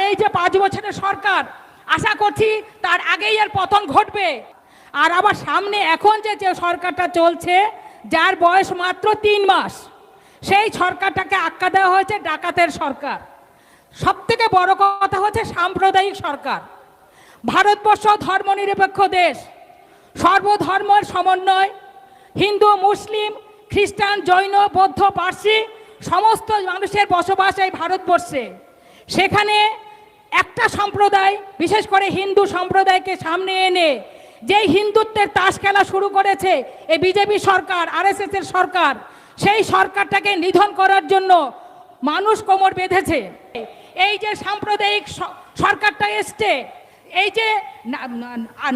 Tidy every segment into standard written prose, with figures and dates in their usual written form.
এই যে 5 বছরের সরকার, আশা করছি তার আগেই এর পতন ঘটবে। আর আবার সামনে এখন যে সরকারটা চলছে, যার বয়স মাত্র 3 মাস, সেই সরকারটাকে আখ্যা দেওয়া হয়েছে ডাকাতের সরকার। সবথেকে বড় কথা হচ্ছে সাম্প্রদায়িক সরকার। ভারতবর্ষ ধর্মনিরপেক্ষ দেশ, সর্বধর্মের সমন্বয়, হিন্দু, মুসলিম, খ্রিস্টান, জৈন, বৌদ্ধ, পার্সি সমস্ত মানুষের বসবাস এই ভারতবর্ষে। সেখানে একটা সম্প্রদায়, বিশেষ করে হিন্দু সম্প্রদায়কে সামনে এনে যেই হিন্দুত্বের তাস খেলা শুরু করেছে এই বিজেপি সরকার, আরএসএসের সরকার, সেই সরকারটাকে নিধন করার জন্য মানুষ কোমর বেঁধেছে। এই যে সাম্প্রদায়িক সরকারটা এসছে, এই যে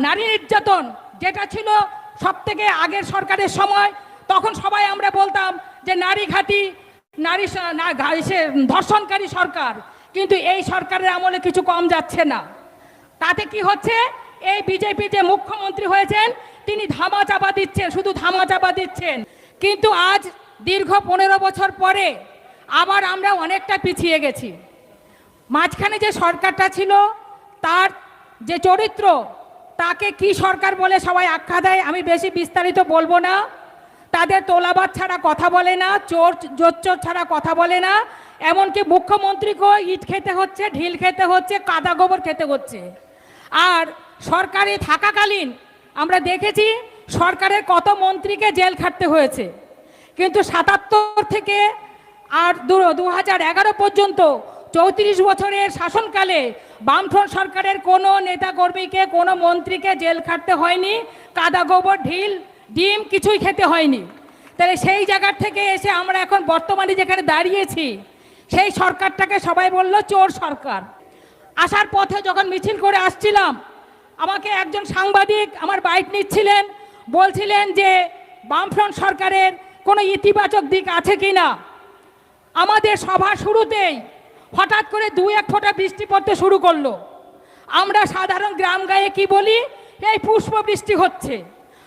নারী নির্যাতন যেটা ছিল সবথেকে আগের সরকারের সময়, তখন সবাই আমরা বলতাম যে নারী ঘাঁটি, নারী ধর্ষণকারী সরকার। কিন্তু এই সরকারের আমলে কিছু কম যাচ্ছে না। তাতে কি হচ্ছে, এই বিজেপি যে মুখ্যমন্ত্রী হয়েছেন তিনি ধামাচাপা দিচ্ছেন, শুধু ধামাচাপা দিচ্ছেন। কিন্তু আজ দীর্ঘ 15 বছর পরে আবার আমরা অনেকটা পিছিয়ে গেছি। মাঝখানে যে সরকারটা ছিল তার যে চরিত্র, তাকে কি সরকার বলে সবাই আখ্যা দেয়, আমি বেশি বিস্তারিত বলবো না। তাদের তোলাবাজ ছাড়া কথা বলে না, জোচ্চোর ছাড়া কথা বলে না। এমনকি মুখ্যমন্ত্রীকেও ইট খেতে হচ্ছে, ঢিল খেতে হচ্ছে, কাদা গোবর খেতে হচ্ছে। আর সরকারে থাকাকালীন আমরা দেখেছি সরকারের কত মন্ত্রীকে জেল খাটতে হয়েছে। কিন্তু 77 থেকে আর 2011 পর্যন্ত 34 বছরের শাসনকালে বামফ্রন্ট সরকারের কোনো নেতাকর্মীকে, কোনো মন্ত্রীকে জেল খাটতে হয়নি, কাদা গোবর, ঢিল, ডিম কিছুই খেতে হয়নি। তাহলে সেই জায়গার থেকে এসে আমরা এখন বর্তমানে যেখানে দাঁড়িয়েছি, সেই সরকারটাকে সবাই বলল চোর সরকার। আসার পথে যখন মিছিল করে আসছিলাম, আমাকে একজন সাংবাদিক আমার বাইক নিচ্ছিলেন, বলছিলেন যে বামফ্রন্ট সরকারের কোনো ইতিবাচক দিক আছে কি না। আমাদের সভা শুরুতেই হঠাৎ করে 2-1 ফোঁটা বৃষ্টি পড়তে শুরু করলো। আমরা সাধারণ গ্রাম গায়ে কি বলি, এই পুষ্প বৃষ্টি হচ্ছে।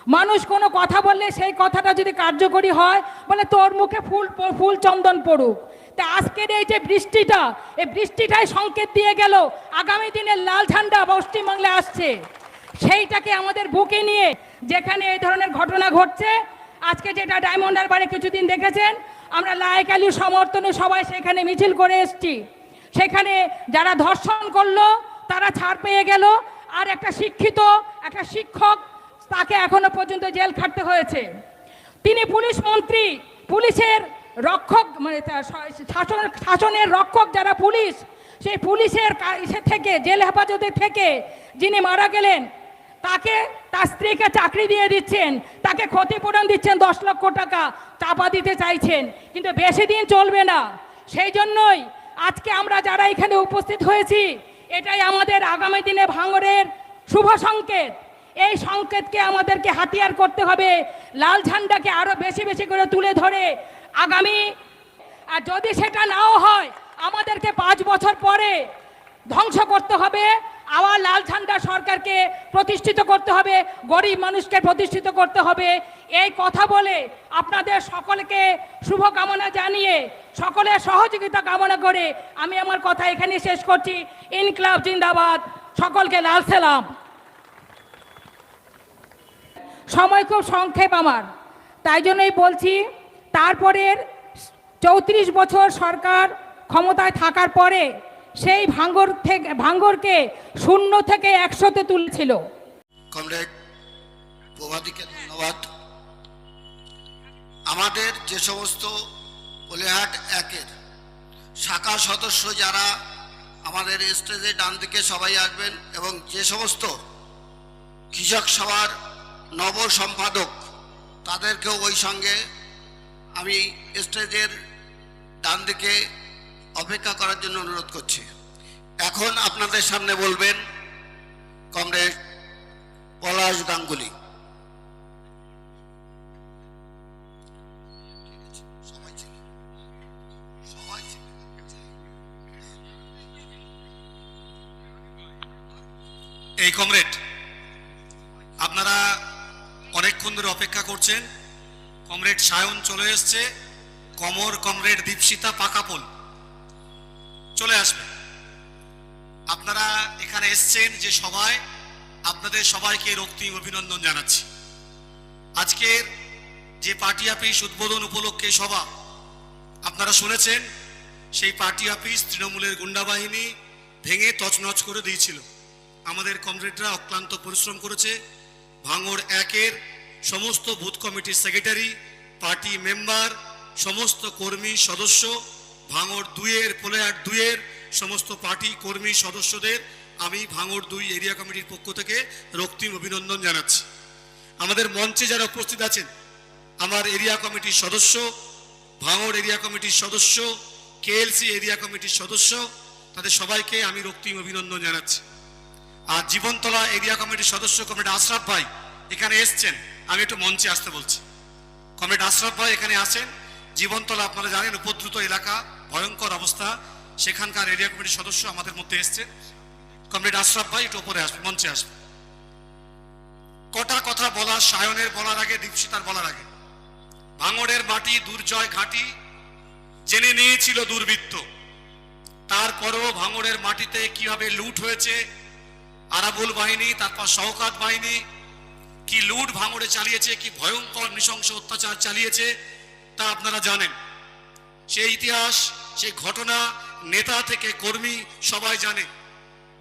মানুষ কোনো কথা বললে সেই কথাটা যদি কার্যকরী হয়, বলে তোর মুখে ফুল চন্দন পড়ুক। তা আজকের এই যে বৃষ্টিটা, এই বৃষ্টিটাই সংকেত দিয়ে গেল আগামী দিনের লাল ঝান্ডা পশ্চিমবাংলায় আসছে। সেইটাকে আমাদের বুকে নিয়ে যেখানে এই ধরনের ঘটনা ঘটছে, আজকে যেটা ডায়মন্ড হারবারে কিছুদিন দেখেছেন, আমরা লায়েক আলীর সমর্থনে সবাই সেখানে মিছিল করে এসছি। সেখানে যারা ধর্ষণ করলো তারা ছাড় পেয়ে গেল, আর একটা শিক্ষক তাকে এখনো পর্যন্ত জেল খাটতে হয়েছে। তিনি পুলিশ মন্ত্রী, পুলিশের রক্ষক, মানে শাসনের রক্ষক যারা পুলিশ, সেই পুলিশের থেকে, জেল হেফাজতে থেকে যিনি মারা গেলেন, তাকে তার স্ত্রীকে চাকরি দিয়ে দিচ্ছেন, তাকে ক্ষতিপূরণ দিচ্ছেন 10 লক্ষ টাকা, চাপা দিতে চাইছেন। কিন্তু বেশি দিন চলবে না। সেই জন্যই আজকে আমরা যারা এখানে উপস্থিত হয়েছি, এটাই আমাদের আগামী দিনে ভাঙড়ের শুভ সংকেত। এই সংকেতকে আমাদেরকে হাতিয়ার করতে হবে, লাল ঝান্ডাকে আরো বেশি বেশি করে তুলে ধরে আগামী, আর যদি সেটা নাও হয় আমাদেরকে 5 বছর পরে ধ্বংস করতে হবে, আবার লাল ঝান্ডা সরকারকে প্রতিষ্ঠিত করতে হবে, গরিব মানুষকে প্রতিষ্ঠিত করতে হবে। এই কথা বলে আপনাদের সকলকে শুভকামনা জানিয়ে, সকলের সহযোগিতা কামনা করে আমি আমার কথা এখানে শেষ করছি। ইনকলাব জিন্দাবাদ, সকলকে লাল সালাম। সময় খুব সংক্ষেপ আমার, তাই জন্যই বলছি, তারপরের 34 বছর সরকার ক্ষমতায় থাকার পরে সেই ভাঙ্গরকে 0 থেকে 100-তে তুলেছিল। কমরেড প্রভাতীকে ধন্যবাদ। আমাদের যে সমস্ত পলিহাট 1-এর শাখা সদস্য যারা আমাদের স্টেজে ডান দিকে সবাই আসবেন, এবং যে সমস্ত কৃষক সভার নব সম্পাদক তাদেরকেও ওই সঙ্গে আমি স্টেজের ডান দিকে অপেক্ষা করার জন্য অনুরোধ করছি। এখন আপনাদের সামনে বলবেন কমরেড পলাশ গাঙ্গুলি। এই কমরেড, আপনারা অনেকক্ষণ ধরে অপেক্ষা করছেন। কমরেড সায়ন চলে এসছে, কমরেড দীপশিতা পাকাপোল চলে আসবে। আপনারা এখানে এসছেন যে সবাই, আপনাদের সবাইকে রক্তিম অভিনন্দন জানাচ্ছি। আজকের যে পার্টি অফিস উদ্বোধন উপলক্ষে সভা আপনারা শুনেছেন, সেই পার্টি অফিস তৃণমূলের গুন্ডা বাহিনী ভেঙে তছনছ করে দিয়েছিল। আমাদের কমরেডরা অক্লান্ত পরিশ্রম করেছে। ভাঙড় 1-এর সমস্ত বুথ কমিটির সেক্রেটারি, পার্টি মেম্বার, সমস্ত কর্মী সদস্য, ভাঙড় 2-এর পোলেহাট 2-এর সমস্ত পার্টি কর্মী সদস্যদের আমি ভাঙড় 2 এরিয়া কমিটির পক্ষ থেকে রক্তিম অভিনন্দন জানাচ্ছি। আমাদের মঞ্চে যারা উপস্থিত আছেন, আমার এরিয়া কমিটির সদস্য, ভাঙড় এরিয়া কমিটির সদস্য, কেএলসি এরিয়া কমিটির সদস্য, তাদের সবাইকে আমি রক্তিম অভিনন্দন জানাচ্ছি। আর জীবনতলা এরিয়া কমিটির সদস্য কমরেড আশরাফ ভাই এখানে এসছেন, আমি একটু মঞ্চে আসতে বলছি। কমরেড আশরাফ ভাই এখানে আসেন। জীবনতলা আপনারা জানেন উপদ্রুত এলাকা, ভয়ঙ্কর অবস্থা, সেখানকার এরিয়া কমিটির সদস্য আমাদের মধ্যে এসছেন। কমরেড আশরাফ ভাই একটু উপরে আসবে, মঞ্চে আসবে। কটা কথা বলা, সায়নের বলার আগে, দীপশিতার বলার আগে, ভাঙড়ের মাটি দুর্জয় ঘাঁটি জেনে নিয়েছিল দুর্বৃত্ত। তারপরও ভাঙড়ের মাটিতে কিভাবে লুট হয়েছে, আরাবুল বাহিনী, তারপর শওকাত বাহিনী কি লুট ভাঙড়ে চালিয়েছে, কি ভয়ঙ্কর নৃশংস অত্যাচার চালিয়েছে তা আপনারা জানেন। সেই ইতিহাস, সেই ঘটনা নেতা থেকে কর্মী সবাই জানে।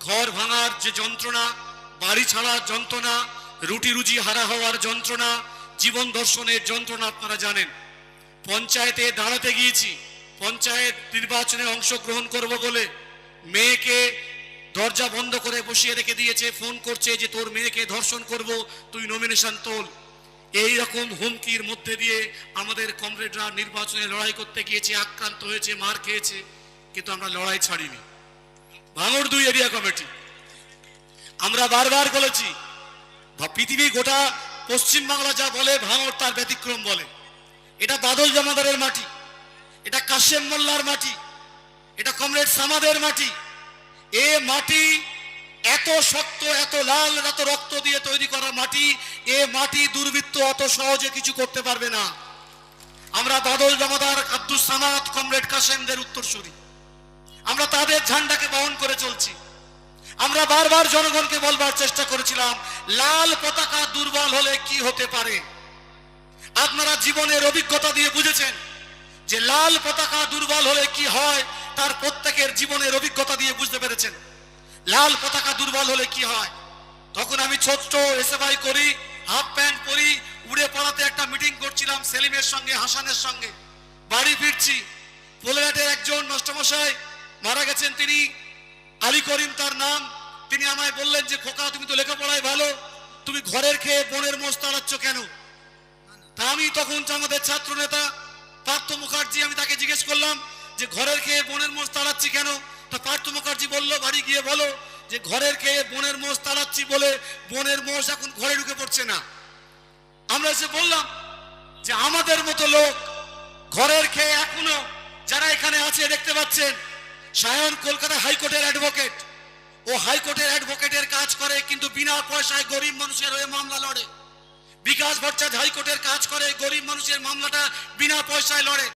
ঘর ভাঙার যে যন্ত্রণা, বাড়ি ছাড়ার যন্ত্রণা, রুটি রুজি হারা হওয়ার যন্ত্রণা, জীবন দর্শনের যন্ত্রণা আপনারা জানেন। পঞ্চায়েতে দাঁড়াতে গিয়েছি, পঞ্চায়েত নির্বাচনে অংশগ্রহণ করব বলে মেয়েকে দরজা বন্ধ করে বসিয়ে রেখে দিয়েছে, ফোন করছে যে তোর মেয়েকে ধর্ষণ করব, তুই নমিনেশন তোল। এই রকম হুমকির মধ্যে দিয়ে আমাদের কমরেডরা নির্বাচনে লড়াই করতে গিয়েছে, আক্রান্ত হয়েছে, মার খেয়েছে, কিন্তু আমরা লড়াই ছাড়িনি। ভাঙড় 2 এরিয়া কমিটি আমরা বারবার বলেছি, পৃথিবী গোটা পশ্চিমবাংলা যা বলে ভাঙড় তার ব্যতিক্রম বলে। এটা বাদল জমাদারের মাটি, এটা কাশেম মোল্লার মাটি, এটা কমরেড সামাদের মাটি। এ মাটি এত শক্ত, এত লাল, এত রক্ত দিয়ে তৈরি করা মাটি। এ মাটি দুর্বৃত্ত অত সহজে কিছু করতে পারবে না। আমরা বাদল জমাদার, আব্দুল সামাদ, কমরেড কাশেমদের উত্তরসূরি, আমরা তাদের ঝান্ডাকে বহন করে চলছি। আমরা বারবার জনগণকে বলবার চেষ্টা করেছিলাম, লাল পতাকা দুর্বল হলে কি হতে পারে। আপনারা জীবনের অভিজ্ঞতা দিয়ে বুঝেছেন যে লাল পতাকা দুর্বল হলে কি হয়, তার প্রত্যেকের জীবনের অভিজ্ঞতা দিয়ে বুঝতে পেরেছেন লাল পতাকা দুর্বল হলে কি হয়। তখন আমি ছোট্ট এসএফআই করি, হাফ প্যান্ট পরি, উড়ে পাড়াতে একটা মিটিং করছিলাম সেলিমের সঙ্গে, হাসানের সঙ্গে। বাড়ি ফিরছি, পোলেহাটের একজন মাস্টারমশাই মারা গেছেন, তিনি আলী করিম তার নাম। তিনি আমায় বললেন যে খোকা, তুমি তো লেখাপড়ায় ভালো, তুমি ঘরের খেয়ে বনের মোষ তাড়াচ্ছ কেন? তা আমি তখন আমাদের ছাত্র নেতা পার্থ মুখার্জি, আমি তাকে জিজ্ঞেস করলাম যে ঘরের খেয়ে বনের মোষ তাড়াচ্ছি কেন? তা পার্থ মুখার্জি বলল, বাড়ি গিয়ে বলো যে ঘরের খেয়ে বনের মোষ তাড়াচ্ছি বলে বনের মোষ এখন ঘরে ঢুকে পড়ছে না। আমরা এসে বললাম যে আমাদের মতো লোক ঘরের খেয়ে এখনো যারা এখানে আছে দেখতে পাচ্ছেন, সায়ন কলকাতা হাইকোর্টের অ্যাডভোকেট, ও হাইকোর্টের অ্যাডভোকেটের কাজ করে কিন্তু বিনা পয়সায় গরিব মানুষের হয়ে মামলা লড়ে। বিকাশ ভট্টাচার্য হাইকোর্টের কাজ করে, গরিব মানুষের মামলাটা বিনা পয়সায় লড়ে।